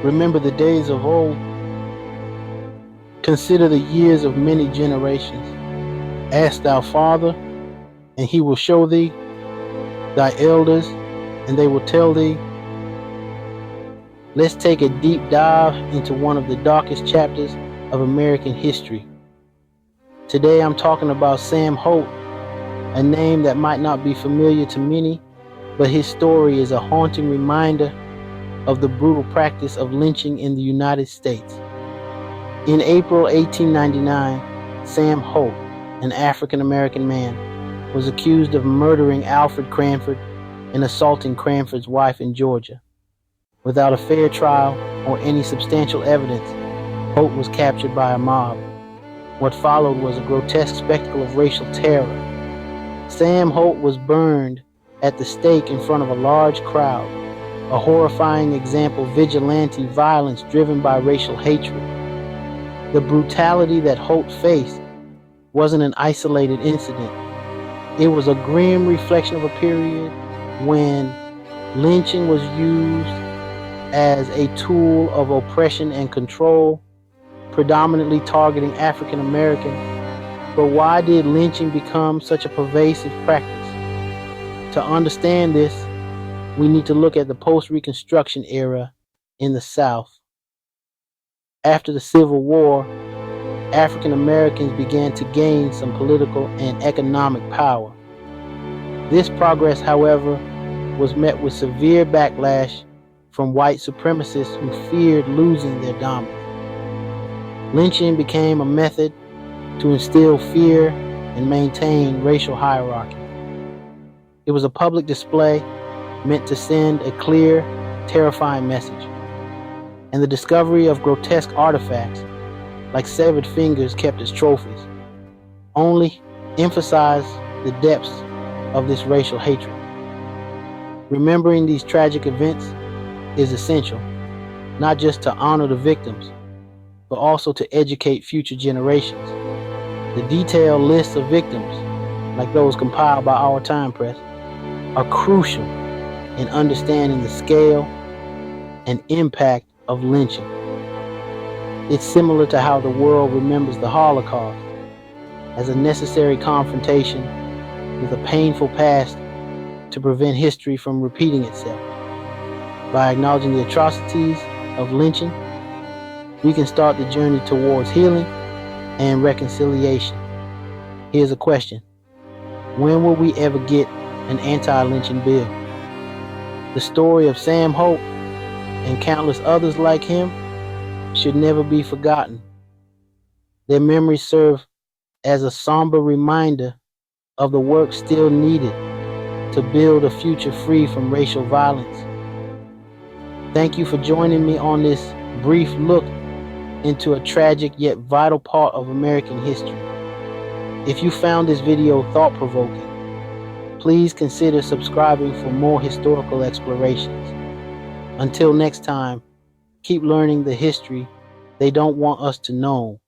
Remember the days of old. Consider the years of many generations. Ask thy father, and he will show thee, thy elders, and they will tell thee. Let's take a deep dive into one of the darkest chapters of American history. Today I'm talking about Sam Holt, a name that might not be familiar to many, but his story is a haunting reminder of the brutal practice of lynching in the United States. In April 1899, Sam Holt, an African-American man, was accused of murdering Alfred Cranford and assaulting Cranford's wife in Georgia. Without a fair trial or any substantial evidence, Holt was captured by a mob. What followed was a grotesque spectacle of racial terror. Sam Holt was burned at the stake in front of a large crowd, a horrifying example of vigilante violence driven by racial hatred. The brutality that Holt faced wasn't an isolated incident. It was a grim reflection of a period when lynching was used as a tool of oppression and control, predominantly targeting African Americans. But why did lynching become such a pervasive practice? To understand this, we need to look at the post-Reconstruction era in the South. After the Civil War, African Americans began to gain some political and economic power. This progress, however, was met with severe backlash from white supremacists who feared losing their dominance. Lynching became a method to instill fear and maintain racial hierarchy. It was a public display meant to send a clear, terrifying message. And the discovery of grotesque artifacts, like severed fingers kept as trophies, only emphasized the depths of this racial hatred. Remembering these tragic events is essential, not just to honor the victims, but also to educate future generations. The detailed lists of victims, like those compiled by Our Time Press, are crucial in understanding the scale and impact of lynching. It's similar to how the world remembers the Holocaust, as a necessary confrontation with a painful past to prevent history from repeating itself. By acknowledging the atrocities of lynching, we can start the journey towards healing and reconciliation. Here's a question: when will we ever get an anti-lynching bill? The story of Sam Holt and countless others like him should never be forgotten. Their memories serve as a somber reminder of the work still needed to build a future free from racial violence. Thank you for joining me on this brief look into a tragic yet vital part of American history. If you found this video thought-provoking, please consider subscribing for more historical explorations. Until next time, keep learning the history they don't want us to know.